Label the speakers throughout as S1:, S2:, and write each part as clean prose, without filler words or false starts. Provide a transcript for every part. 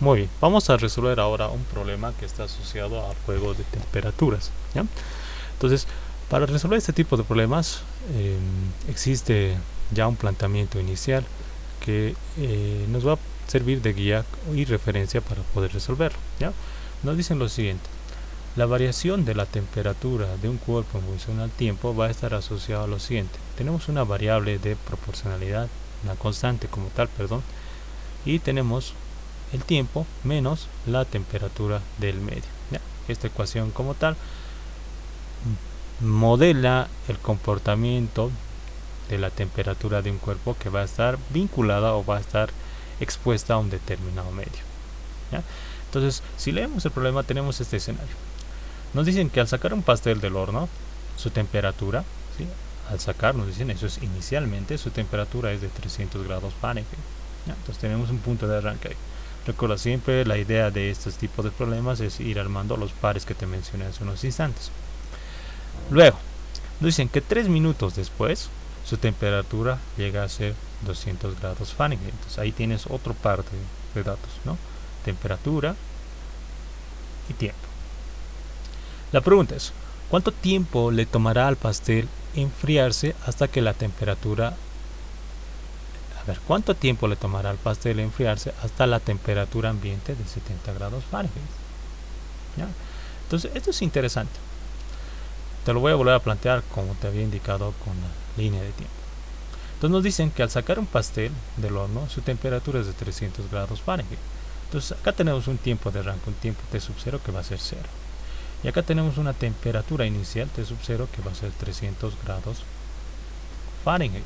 S1: Muy bien, vamos a resolver ahora un problema que está asociado al juego de temperaturas, ¿ya? Entonces, para resolver este tipo de problemas existe ya un planteamiento inicial que nos va a servir de guía y referencia para poder resolverlo, ¿ya? Nos dicen lo siguiente: la variación de la temperatura de un cuerpo en función al tiempo va a estar asociada a lo siguiente. Tenemos una variable de proporcionalidad, una constante como tal, perdón, y tenemos el tiempo menos la temperatura del medio, ¿ya? Esta ecuación como tal modela el comportamiento de la temperatura de un cuerpo que va a estar vinculada o va a estar expuesta a un determinado medio, ¿ya? Entonces, si leemos el problema, tenemos este escenario. Nos dicen que al sacar un pastel del horno, su temperatura, ¿sí? Al sacar, nos dicen, eso es inicialmente, su temperatura es de 300 grados Fahrenheit, ¿ya? Entonces tenemos un punto de arranque ahí. Recuerda siempre, la idea de estos tipos de problemas es ir armando los pares que te mencioné hace unos instantes. Luego, nos dicen que 3 minutos después, su temperatura llega a ser 200 grados Fahrenheit. Entonces ahí tienes otro par de datos, ¿no? Temperatura y tiempo. La pregunta es, ¿cuánto tiempo le tomará al pastel enfriarse hasta que la temperatura... ¿cuánto tiempo le tomará al pastel enfriarse hasta la temperatura ambiente de 70 grados Fahrenheit? ¿Ya? Entonces, esto es interesante. Te lo voy a volver a plantear como te había indicado con la línea de tiempo. Entonces nos dicen que al sacar un pastel del horno, su temperatura es de 300 grados Fahrenheit. Entonces acá tenemos un tiempo de arranque, un tiempo T sub 0 que va a ser 0. Y acá tenemos una temperatura inicial T sub 0 que va a ser 300 grados Fahrenheit.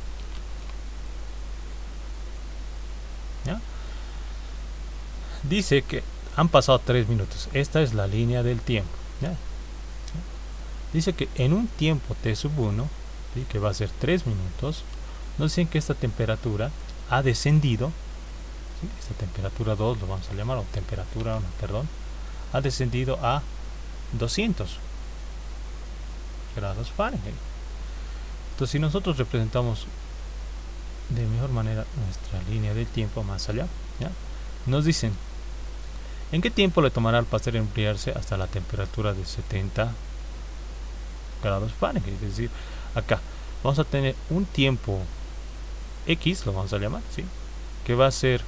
S1: ¿Ya? Dice que han pasado 3 minutos. Esta es la línea del tiempo, ¿ya? Dice que en un tiempo T sub 1, ¿sí? Que va a ser 3 minutos, nos dicen que esta temperatura ha descendido, ¿sí? Esta temperatura 2 lo vamos a llamar, o temperatura 1, perdón, ha descendido a 200 grados Fahrenheit. Entonces, si nosotros representamos de mejor manera nuestra línea de tiempo más allá, ¿ya? Nos dicen en qué tiempo le tomará al pastel enfriarse hasta la temperatura de 70 grados Fahrenheit. Es decir, acá vamos a tener un tiempo X, lo vamos a llamar, ¿sí? Que va a ser,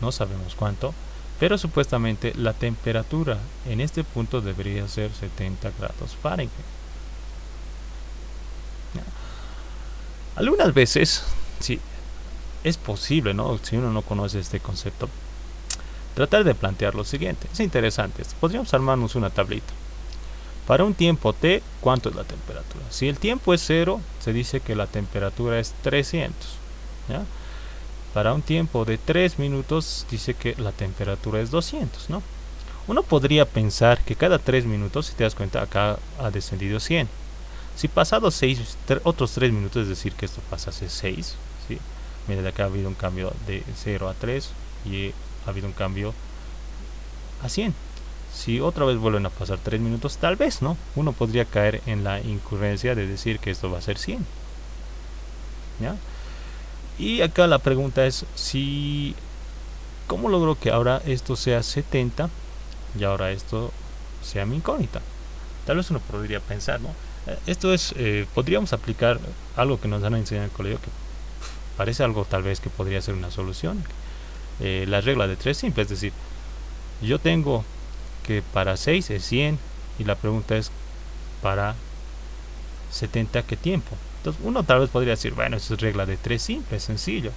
S1: no sabemos cuánto, pero supuestamente la temperatura en este punto debería ser 70 grados Fahrenheit. ¿Ya? Algunas veces, sí, es posible, ¿no? Si uno no conoce este concepto, tratar de plantear lo siguiente. Es interesante. Podríamos armarnos una tablita. Para un tiempo T, ¿cuánto es la temperatura? Si el tiempo es 0, se dice que la temperatura es 300. ¿Ya? Para un tiempo de 3 minutos, dice que la temperatura es 200, ¿no? Uno podría pensar que cada 3 minutos, si te das cuenta, acá ha descendido 100. Si pasados otros 3 minutos, es decir, que esto pasase 6, ¿sí? Mira, de acá ha habido un cambio de 0 a 3 y ha habido un cambio a 100. Si otra vez vuelven a pasar 3 minutos, tal vez, ¿no? Uno podría caer en la incurrencia de decir que esto va a ser 100. ¿Ya? Y acá la pregunta es si... ¿cómo logro que ahora esto sea 70 y ahora esto sea mi incógnita? Tal vez uno podría pensar, ¿no? Esto es, podríamos aplicar algo que nos han enseñado en el colegio que parece algo tal vez que podría ser una solución. La regla de 3 simple, es decir, yo tengo que para 6 es 100 y la pregunta es para 70 ¿qué tiempo? Entonces uno tal vez podría decir, bueno, eso es regla de 3 simple, es sencillo.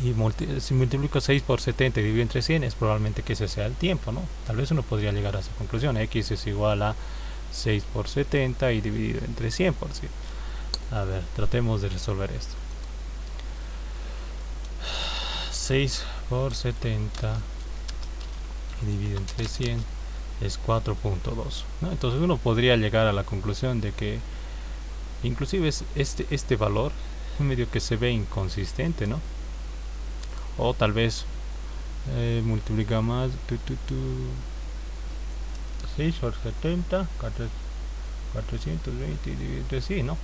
S1: Y si multiplico 6 por 70 y divido entre 100 es probablemente que ese sea el tiempo, ¿no? Tal vez uno podría llegar a esa conclusión. X es igual a 6 por 70 y dividido entre 100 por 100. A ver, tratemos de resolver esto. 6 por 70 y dividido entre 100 es 4.2, ¿no? Entonces uno podría llegar a la conclusión de que inclusive este valor medio que se ve inconsistente, ¿no? O tal vez multiplica más 6 por 70 420 dividido entre 100, ¿no?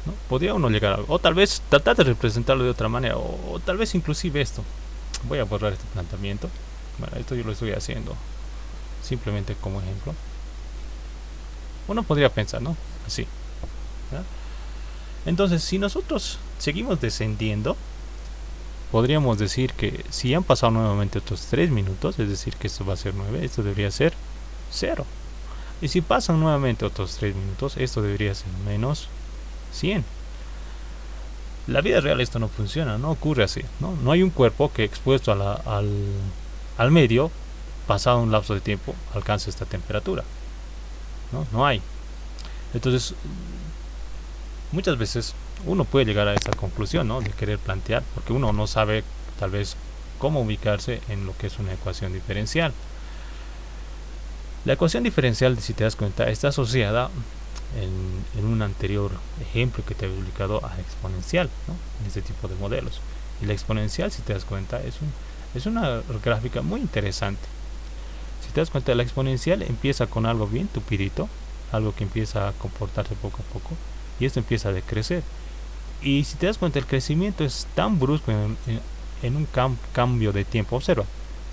S1: ¿no? Podría uno llegar a algo, o tal vez tratar de representarlo de otra manera, o tal vez inclusive esto. Voy a borrar este planteamiento. Bueno, esto yo lo estoy haciendo simplemente como ejemplo. Uno podría pensar, ¿no? Así, ¿ya? Entonces, si nosotros seguimos descendiendo, podríamos decir que si han pasado nuevamente otros 3 minutos, es decir que esto va a ser 9, esto debería ser 0. Y si pasan nuevamente otros 3 minutos, esto debería ser menos 100. La vida real esto no funciona, no ocurre así, ¿no? No hay un cuerpo que expuesto al medio, pasado un lapso de tiempo, alcance esta temperatura. No hay. Entonces, muchas veces uno puede llegar a esta conclusión, ¿no? De querer plantear, porque uno no sabe tal vez cómo ubicarse en lo que es una ecuación diferencial. La ecuación diferencial, si te das cuenta, está asociada en un anterior ejemplo que te he publicado a exponencial, ¿no? En este tipo de modelos. Y la exponencial, si te das cuenta, es una gráfica muy interesante. Si te das cuenta, la exponencial empieza con algo bien tupidito, algo que empieza a comportarse poco a poco, y esto empieza a decrecer. Y si te das cuenta, el crecimiento es tan brusco en un cambio de tiempo. Observa,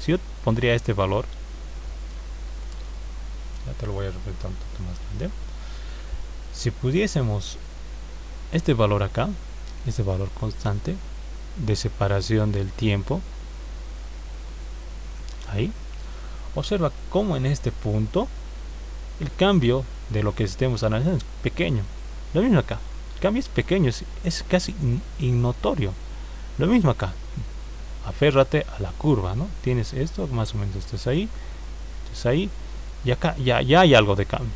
S1: si yo pondría este valor, ya te lo voy a representar un poquito más grande. Si pudiésemos este valor acá, este valor constante de separación del tiempo, ahí, observa cómo en este punto el cambio de lo que estemos analizando es pequeño. Lo mismo acá, el cambio es pequeño, es casi innotorio. Lo mismo acá, aférrate a la curva, ¿no? Tienes esto, más o menos esto es ahí, y acá ya hay algo de cambio.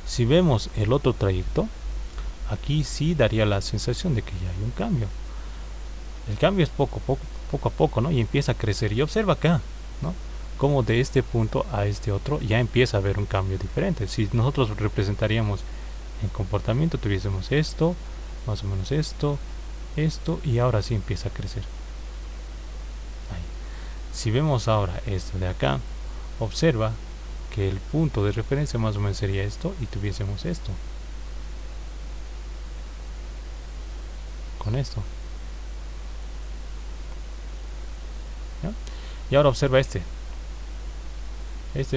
S1: Si vemos el otro trayecto, aquí sí daría la sensación de que ya hay un cambio. El cambio es poco a poco, ¿no? Y empieza a crecer. Y observa acá, ¿no? Como de este punto a este otro ya empieza a haber un cambio diferente. Si nosotros representaríamos en comportamiento, tuviésemos esto, más o menos esto, y ahora sí empieza a crecer. Ahí. Si vemos ahora esto de acá, observa que el punto de referencia más o menos sería esto y tuviésemos esto con esto, ¿ya? Y ahora observa este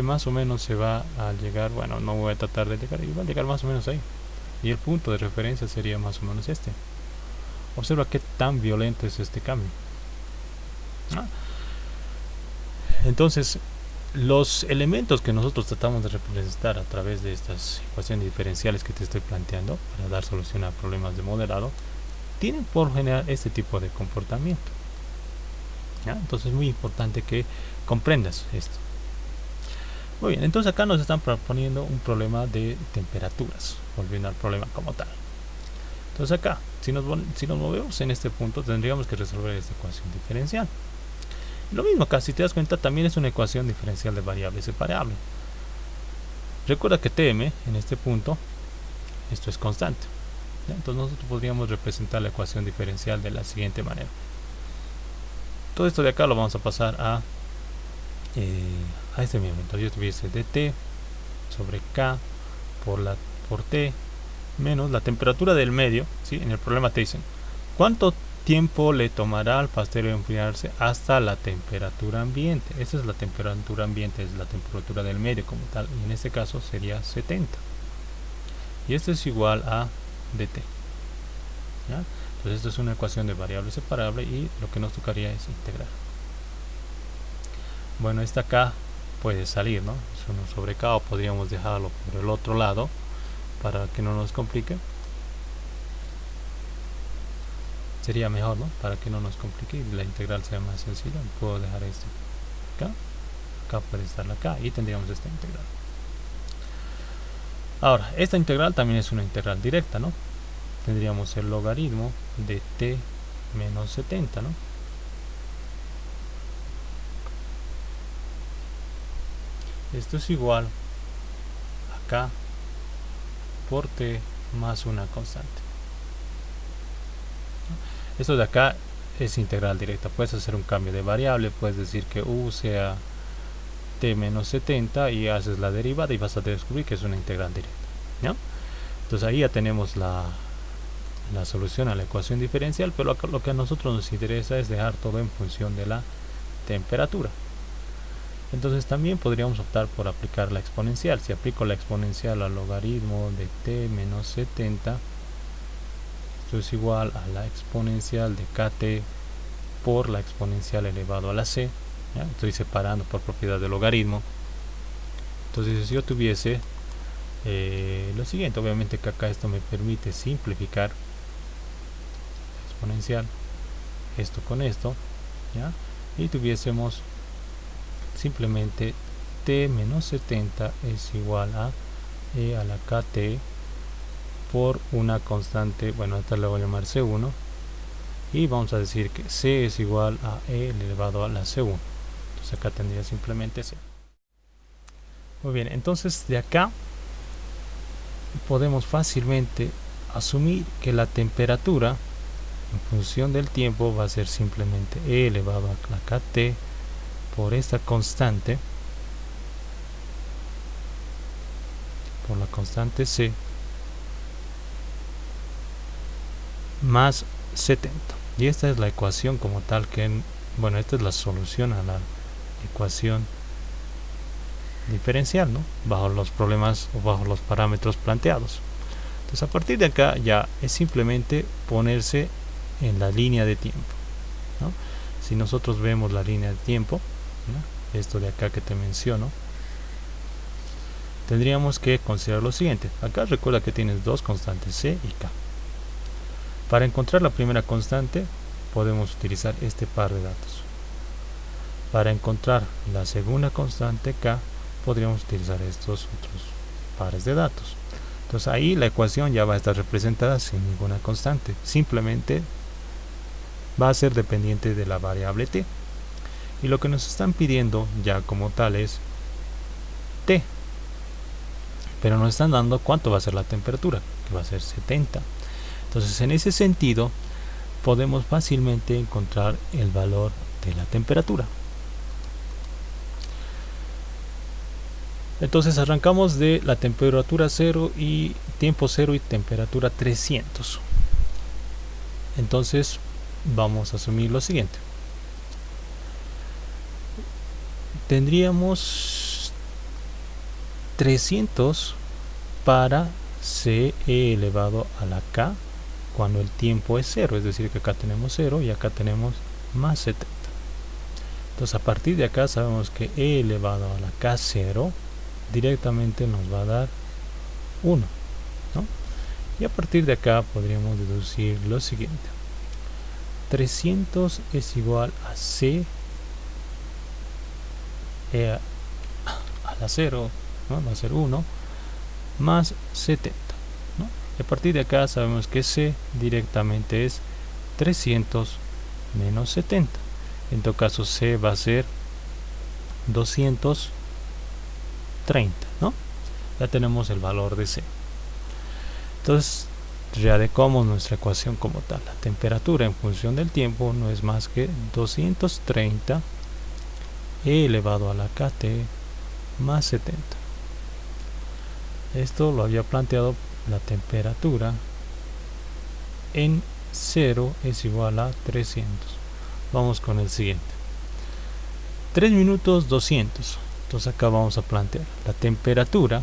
S1: más o menos se va a llegar, bueno, no voy a tratar de llegar, y va a llegar más o menos ahí, y el punto de referencia sería más o menos este. Observa qué tan violento es este cambio, ¿ah? Entonces, los elementos que nosotros tratamos de representar a través de estas ecuaciones diferenciales que te estoy planteando para dar solución a problemas de modelado tienen por general este tipo de comportamiento, ¿ya? Entonces es muy importante que comprendas esto. Muy bien, entonces acá nos están proponiendo un problema de temperaturas, volviendo al problema como tal. Entonces acá, si nos movemos en este punto, tendríamos que resolver esta ecuación diferencial. Lo mismo acá, si te das cuenta, también es una ecuación diferencial de variable separable. Recuerda que Tm en este punto, esto es constante, ¿ya? Entonces nosotros podríamos representar la ecuación diferencial de la siguiente manera. Todo esto de acá lo vamos a pasar a este mismo. Entonces yo tuviese dt sobre k por t menos la temperatura del medio, ¿sí? En el problema te dicen ¿cuánto tiempo le tomará al pastel enfriarse hasta la temperatura ambiente? Esa es la temperatura ambiente, es la temperatura del medio como tal, y en este caso sería 70, y esto es igual a dt, ¿ya? Entonces esto es una ecuación de variable separable y lo que nos tocaría es integrar. Bueno, esta k puede salir, ¿no? Es 1 sobre k, o podríamos dejarlo por el otro lado para que no nos complique. Sería mejor, ¿no? Para que no nos complique y la integral sea más sencilla. Puedo dejar esto acá puede estar la k y tendríamos esta integral. Ahora, esta integral también es una integral directa, ¿no? Tendríamos el logaritmo de t menos 70, ¿no? Esto es igual a k por t más una constante. Esto de acá es integral directa. Puedes hacer un cambio de variable, puedes decir que u sea t menos 70 y haces la derivada y vas a descubrir que es una integral directa, ¿ya? Entonces ahí ya tenemos la solución a la ecuación diferencial, pero lo que a nosotros nos interesa es dejar todo en función de la temperatura. Entonces también podríamos optar por aplicar la exponencial. Si aplico la exponencial al logaritmo de t menos 70, esto es igual a la exponencial de kt por la exponencial elevado a la c. ¿Ya? Estoy separando por propiedad del logaritmo. Entonces si yo tuviese lo siguiente, obviamente que acá esto me permite simplificar exponencial esto con esto, ¿ya? Y tuviésemos simplemente t menos 70 es igual a e a la kt por una constante, bueno, esta la voy a llamar c1, y vamos a decir que c es igual a e elevado a la c1. Entonces acá tendría simplemente c. Muy bien, entonces de acá podemos fácilmente asumir que la temperatura en función del tiempo va a ser simplemente e elevado a la kt por esta constante, por la constante c, más 70. Y esta es la ecuación como tal que, bueno, esta es la solución a la ecuación diferencial, ¿no? Bajo los problemas o bajo los parámetros planteados. Entonces a partir de acá ya es simplemente ponerse en la línea de tiempo, ¿no? Si nosotros vemos la línea de tiempo, ¿no? Esto de acá que te menciono, tendríamos que considerar lo siguiente. Acá recuerda que tienes dos constantes c y k. Para encontrar la primera constante podemos utilizar este par de datos. Para encontrar la segunda constante k podríamos utilizar estos otros pares de datos. Entonces ahí la ecuación ya va a estar representada sin ninguna constante, simplemente va a ser dependiente de la variable t, y lo que nos están pidiendo ya como tal es t, pero nos están dando cuánto va a ser la temperatura, que va a ser 70. Entonces en ese sentido podemos fácilmente encontrar el valor de la temperatura. Entonces arrancamos de la temperatura 0 y tiempo 0 y temperatura 300. Entonces vamos a asumir lo siguiente. Tendríamos 300 para c e elevado a la k cuando el tiempo es 0, es decir que acá tenemos 0 y acá tenemos más 70. Entonces a partir de acá sabemos que e elevado a la k0 directamente nos va a dar 1, ¿no? Y a partir de acá podríamos deducir lo siguiente. 300 es igual a c e a la 0, ¿no? Va a ser 1 más 70, ¿no? Y a partir de acá sabemos que c directamente es 300 menos 70. En todo caso c va a ser 230, ¿no? Ya tenemos el valor de c. Entonces readecuamos nuestra ecuación como tal. La temperatura en función del tiempo no es más que 230 e elevado a la kt más 70. Esto lo había planteado la temperatura en 0 es igual a 300. Vamos con el siguiente. 3 minutos 200. Entonces acá vamos a plantear la temperatura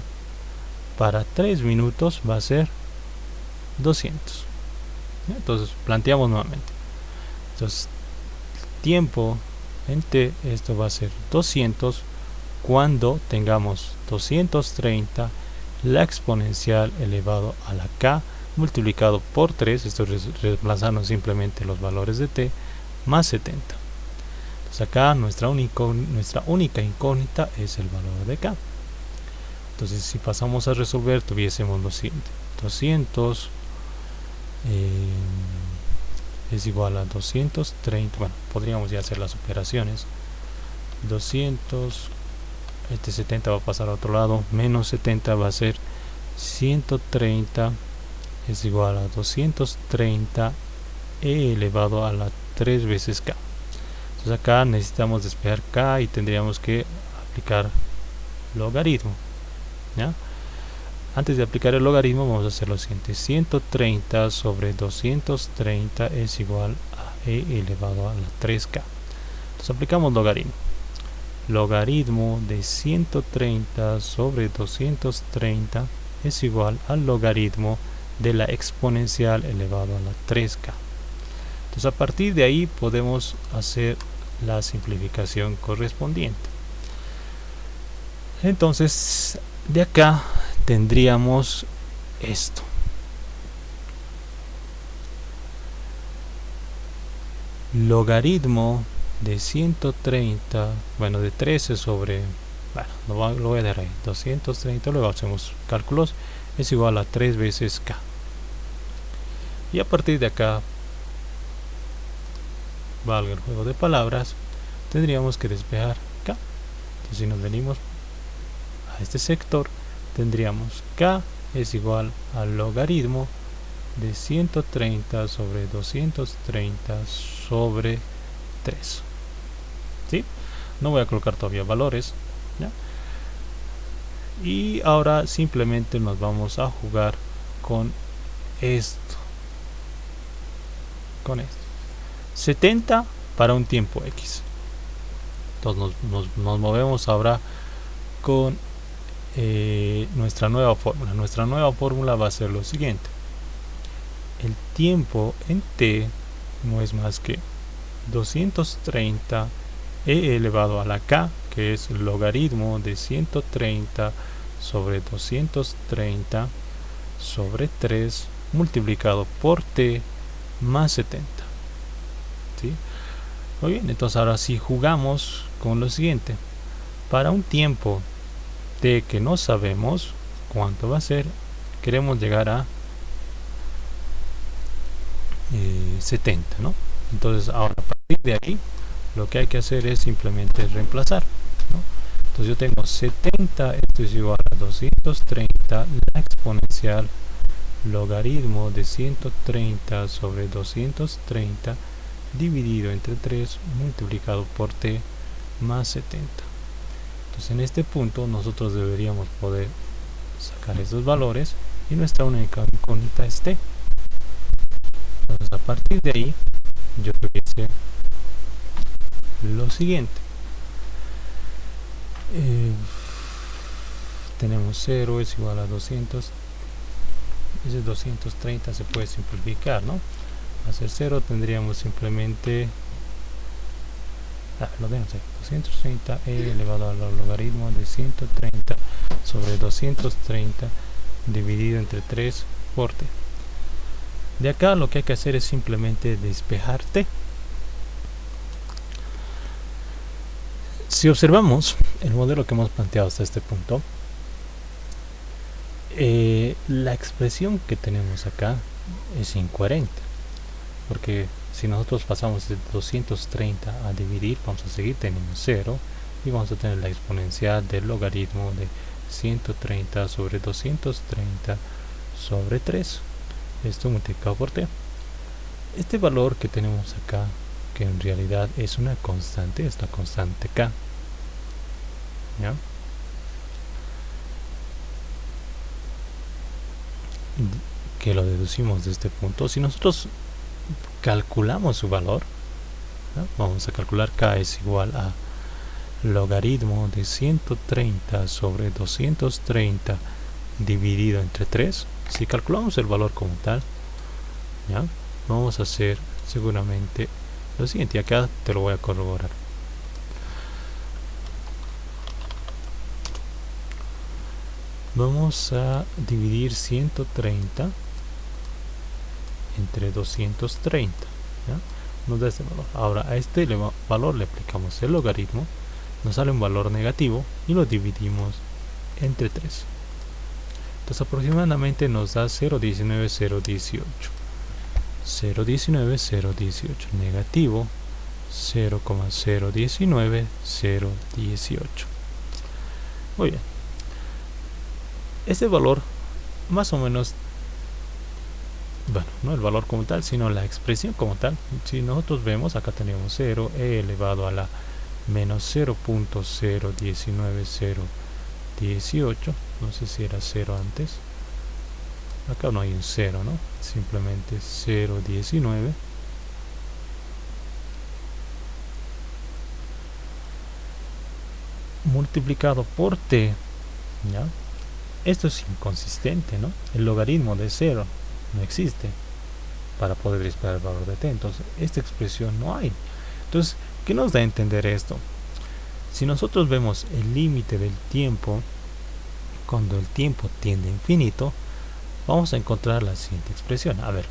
S1: para 3 minutos va a ser 200. Entonces planteamos nuevamente. Entonces tiempo en t, esto va a ser 200 cuando tengamos 230 la exponencial elevado a la k multiplicado por 3, esto reemplazando simplemente los valores de t, más 70. Entonces acá nuestra única incógnita es el valor de k. Entonces si pasamos a resolver tuviésemos lo siguiente. 200 es igual a 230, bueno, podríamos ya hacer las operaciones. 200, este 70 va a pasar a otro lado, menos 70 va a ser 130 es igual a 230 e elevado a la 3 veces k. Entonces acá necesitamos despejar k y tendríamos que aplicar logaritmo, ¿ya? antes de aplicar el logaritmo vamos a hacer lo siguiente: 130 sobre 230 es igual a e elevado a la 3k. Entonces aplicamos logaritmo. Logaritmo de 130 sobre 230 es igual al logaritmo de la exponencial elevado a la 3k. Entonces a partir de ahí podemos hacer la simplificación correspondiente. Entonces de acá tendríamos esto. Logaritmo de 130, bueno, de 13 sobre, bueno, lo voy a dejar ahí, 230, luego hacemos cálculos, es igual a 3 veces k. Y a partir de acá, valga el juego de palabras, tendríamos que despejar k. Entonces si nos venimos a este sector, tendríamos k es igual al logaritmo de 130 sobre 230 sobre 3. ¿Sí? No voy a colocar todavía valores, ¿ya? Y ahora simplemente nos vamos a jugar con esto. Con esto. 70 para un tiempo x. Entonces nos movemos ahora con nuestra nueva fórmula. Nuestra nueva fórmula va a ser lo siguiente: el tiempo en t no es más que 230 e elevado a la k, que es el logaritmo de 130 sobre 230 sobre 3 multiplicado por t más 70. ¿Sí? Muy bien, entonces ahora sí jugamos con lo siguiente. Para un tiempo t que no sabemos cuánto va a ser, queremos llegar a 70, ¿no? Entonces ahora a partir de ahí lo que hay que hacer es simplemente reemplazar, ¿no? Entonces yo tengo 70, esto es igual a 230, la exponencial logaritmo de 130 sobre 230 dividido entre 3 multiplicado por t más 70. Entonces en este punto nosotros deberíamos poder sacar estos valores y nuestra única incógnita es t. Entonces a partir de ahí yo tuviese lo siguiente: tenemos 0 es igual a 200, ese 230 se puede simplificar, ¿no? Hacer 0 tendríamos simplemente, lo tenemos ahí, 230 e elevado al logaritmo de 130 sobre 230 dividido entre 3 por t. De acá lo que hay que hacer es simplemente despejar t. Si observamos el modelo que hemos planteado hasta este punto, la expresión que tenemos acá es incoherente, porque si nosotros pasamos de 230 a dividir, vamos a seguir teniendo 0 y vamos a tener la exponencial del logaritmo de 130 sobre 230 sobre 3, esto multiplicado por t. Este valor que tenemos acá, que en realidad es una constante, es la constante k, ¿ya? Que lo deducimos de este punto. Si nosotros calculamos su valor, ¿no? Vamos a calcular k es igual a logaritmo de 130 sobre 230 dividido entre 3. Si calculamos el valor como tal, ¿ya? Vamos a hacer seguramente lo siguiente, y acá te lo voy a corroborar. Vamos a dividir 130 entre 230, ¿ya? Nos da este valor. Ahora a este valor le aplicamos el logaritmo, nos sale un valor negativo y lo dividimos entre 3. Entonces aproximadamente nos da 0,19018. 0,19018 negativo 0,019018. Muy bien. Este valor más o menos, bueno, no el valor como tal, sino la expresión como tal. Si nosotros vemos, acá tenemos 0 e elevado a la menos 0,019018. No sé si era 0 antes. acá no hay un 0, ¿no? Simplemente 0,19 multiplicado por t, ¿ya? Esto es inconsistente, ¿no? El logaritmo de 0 no existe para poder esperar el valor de t, entonces esta expresión no hay. Entonces, ¿qué nos da a entender esto? Si nosotros vemos el límite del tiempo, cuando el tiempo tiende a infinito, vamos a encontrar la siguiente expresión. A ver,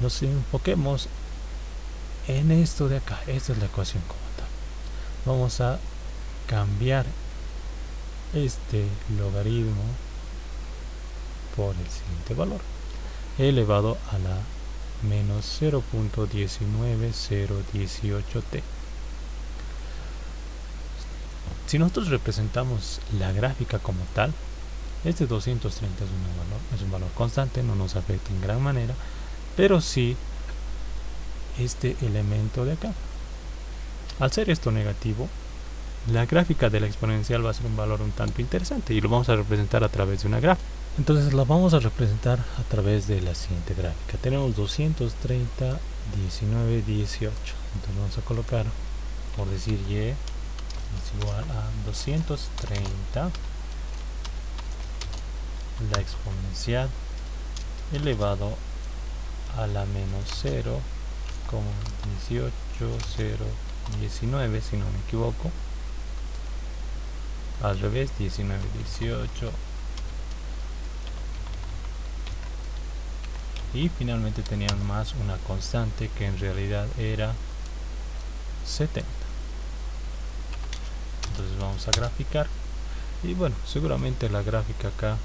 S1: nos enfoquemos en esto de acá. Esta es la ecuación como tal. Vamos a cambiar este logaritmo por el siguiente valor, elevado a la menos 0.19018t. Si nosotros representamos la gráfica como tal, este 230 es un valor constante, no nos afecta en gran manera, pero sí este elemento de acá. Al ser esto negativo, la gráfica de la exponencial va a ser un valor un tanto interesante y lo vamos a representar a través de una gráfica. Entonces lo vamos a representar a través de la siguiente gráfica. Tenemos 230, 19, 18. Entonces vamos a colocar, por decir y es igual a 230 la exponencial elevado a la menos 0,18019, si no me equivoco. Al revés, 19, 18. Y finalmente tenían más una constante que en realidad era 70. Entonces vamos a graficar. Y bueno, seguramente la gráfica acá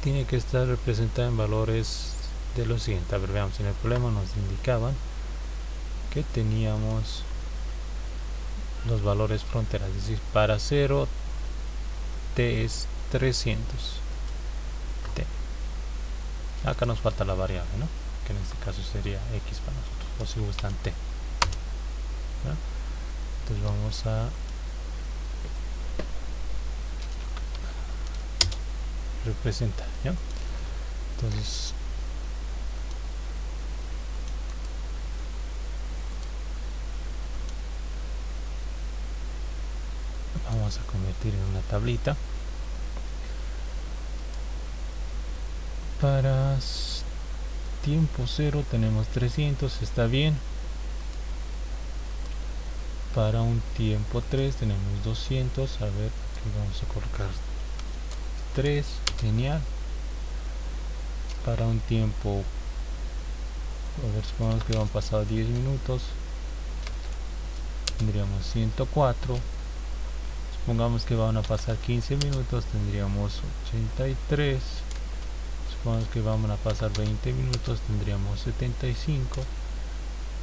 S1: tiene que estar representada en valores de lo siguiente. A ver, veamos, en el problema nos indicaban que teníamos los valores fronteras, es decir, para 0 t es 300 t. Acá nos falta la variable, ¿no? Que en este caso sería x para nosotros, o si gustan t, ¿no? Entonces vamos a representar, ¿ya? Entonces vamos a convertir en una tablita. Para tiempo 0 tenemos 300, está bien. Para un tiempo 3 tenemos 200. A ver, aquí vamos a colocar 3, genial. Para un tiempo, a ver, supongamos que han pasado 10 minutos, tendríamos 104. Supongamos que van a pasar 15 minutos, tendríamos 83. Supongamos que van a pasar 20 minutos, tendríamos 75.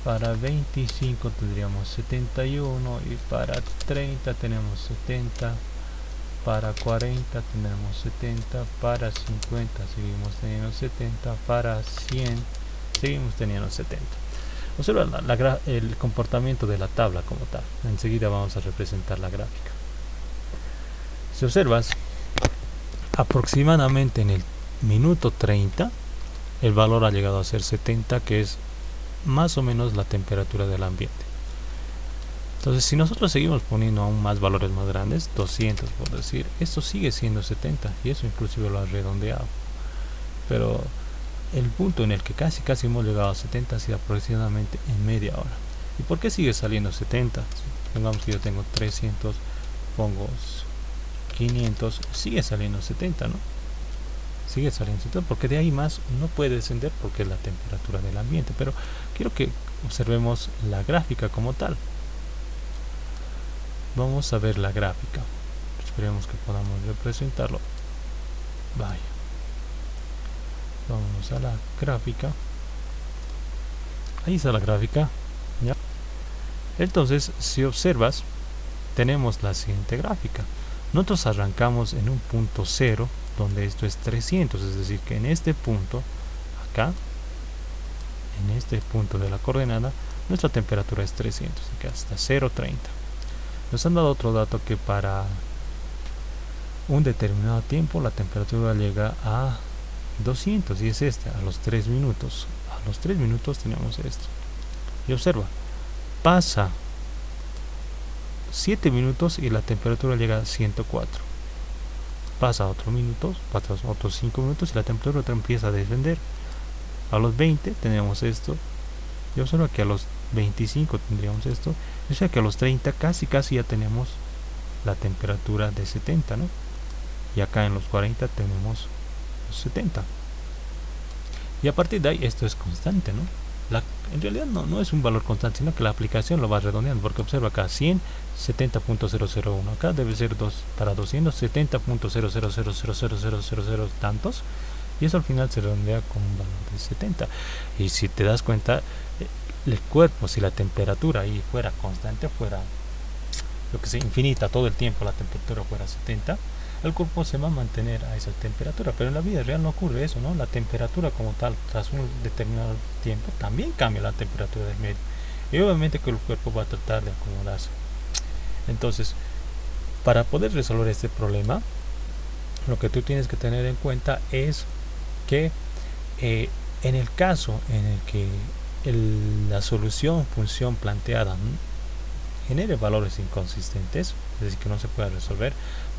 S1: Para 25 tendríamos 71. Y para 30 tenemos 70. Para 40 tenemos 70. Para 50 seguimos teniendo 70. Para 100 seguimos teniendo 70. Observa el comportamiento de la tabla como tal. Enseguida vamos a representar la gráfica. Si observas, aproximadamente en el minuto 30 el valor ha llegado a ser 70, que es más o menos la temperatura del ambiente. Entonces, si nosotros seguimos poniendo aún más valores más grandes, 200 por decir, esto sigue siendo 70, y eso inclusive lo ha redondeado. Pero el punto en el que casi hemos llegado a 70 ha sido aproximadamente en media hora. ¿Y por qué sigue saliendo 70? Pongamos que yo tengo 300, pongo 500, sigue saliendo 70, ¿no? Sigue saliendo 70, porque de ahí más no puede descender porque es la temperatura del ambiente. Pero quiero que observemos la gráfica como tal. Vamos a ver la gráfica. Esperemos que podamos representarlo. Vaya. Vamos a la gráfica. Ahí está la gráfica, ¿ya? Entonces, si observas, tenemos la siguiente gráfica. Nosotros arrancamos en un punto 0, donde esto es 300, es decir, que en este punto, acá, en este punto de la coordenada, nuestra temperatura es 300, acá hasta 0,30. Nos han dado otro dato que para un determinado tiempo la temperatura llega a 200 y es este, a los 3 minutos. A los 3 minutos tenemos esto. Y observa, pasa 7 minutos y la temperatura llega a 104. Pasa otros minutos, pasa otros 5 minutos y la temperatura empieza a descender. A los 20 tenemos esto. Y observa que a los 25 tendríamos esto. O sea que a los 30 casi ya tenemos la temperatura de 70, ¿no? Y acá en los 40 tenemos los 70. Y a partir de ahí esto es constante, ¿no? En realidad no es un valor constante, sino que la aplicación lo va redondeando, porque observa acá 100, 70.001, acá debe ser para 200, 70.0000000 tantos, y eso al final se redondea con un valor de 70. Y si te das cuenta, el cuerpo, si la temperatura ahí fuera constante, fuera lo que sea infinita todo el tiempo, la temperatura fuera 70, el cuerpo se va a mantener a esa temperatura, pero en la vida real no ocurre eso, ¿no? La temperatura como tal, tras un determinado tiempo, también cambia la temperatura del medio, y obviamente que el cuerpo va a tratar de acomodarse. Entonces, para poder resolver este problema, lo que tú tienes que tener en cuenta es que en el caso en el que la función planteada genere valores inconsistentes, es decir, que no se pueda resolver,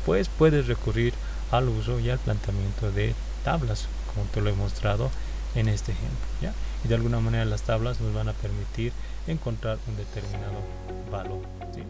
S1: pues puedes recurrir al uso y al planteamiento de tablas, como te lo he mostrado en este ejemplo, ¿ya? Y de alguna manera las tablas nos van a permitir encontrar un determinado valor, ¿sí?